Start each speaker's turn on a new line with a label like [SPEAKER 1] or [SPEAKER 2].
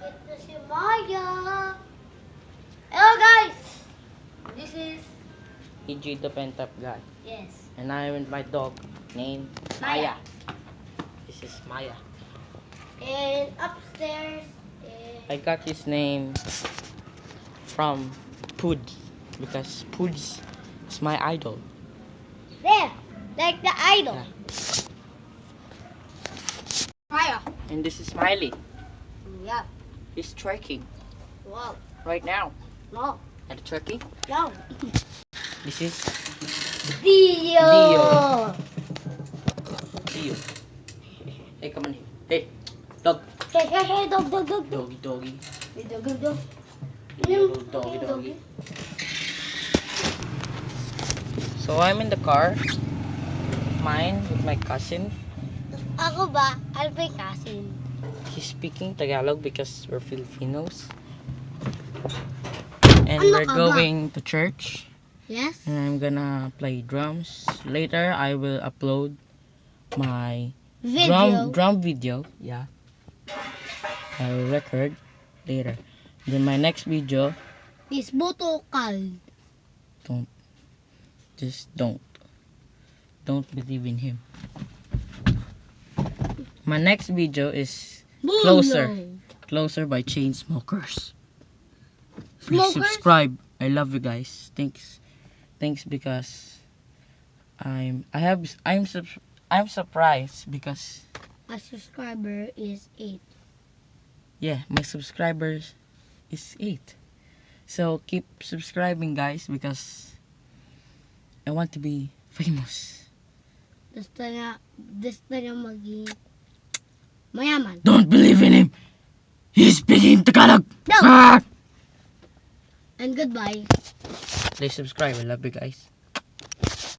[SPEAKER 1] Ito si Maya. Hello guys! This is...
[SPEAKER 2] EG the Pentap guy.
[SPEAKER 1] Yes.
[SPEAKER 2] And I am with my dog named Maya. This is Maya.
[SPEAKER 1] And upstairs
[SPEAKER 2] I got his name from Puds because Puds is my idol.
[SPEAKER 1] there, like the idol.
[SPEAKER 2] Yeah.
[SPEAKER 1] Maya.
[SPEAKER 2] And this is Smiley.
[SPEAKER 1] Yeah.
[SPEAKER 2] He's twerking
[SPEAKER 1] Wow.
[SPEAKER 2] right now.
[SPEAKER 1] No.
[SPEAKER 2] At the twerking.
[SPEAKER 1] No.
[SPEAKER 2] This is
[SPEAKER 1] Dio.
[SPEAKER 2] Dio. Hey, come on here. Hey, dog.
[SPEAKER 1] Hey, dog.
[SPEAKER 2] Doggy, doggy.
[SPEAKER 1] Hey, dog.
[SPEAKER 2] Doggy. So I'm in the car. Mine with my cousin.
[SPEAKER 1] Ako ba? Alpay kasin.
[SPEAKER 2] He's speaking Tagalog because we're Filipinos. And
[SPEAKER 1] Ano
[SPEAKER 2] we're
[SPEAKER 1] ka ba?
[SPEAKER 2] going to church.
[SPEAKER 1] Yes?
[SPEAKER 2] And I'm gonna play drums. Later, I will upload my
[SPEAKER 1] Video.
[SPEAKER 2] drum video. Yeah. I will record later. Then my next video,
[SPEAKER 1] Is butokal.
[SPEAKER 2] don't believe in him. My next video is
[SPEAKER 1] Bulo.
[SPEAKER 2] Closer by Chainsmokers. Please
[SPEAKER 1] Smokers?
[SPEAKER 2] subscribe. I love you guys. Thanks because I'm surprised because
[SPEAKER 1] A subscriber is 8.
[SPEAKER 2] yeah, my subscribers is 8. So keep subscribing guys because I want to be famous.
[SPEAKER 1] Gusto niya maging mayaman.
[SPEAKER 2] Don't believe in him. He's speaking Tagalog.
[SPEAKER 1] No.
[SPEAKER 2] Ah!
[SPEAKER 1] And goodbye.
[SPEAKER 2] Please subscribe. I love you guys.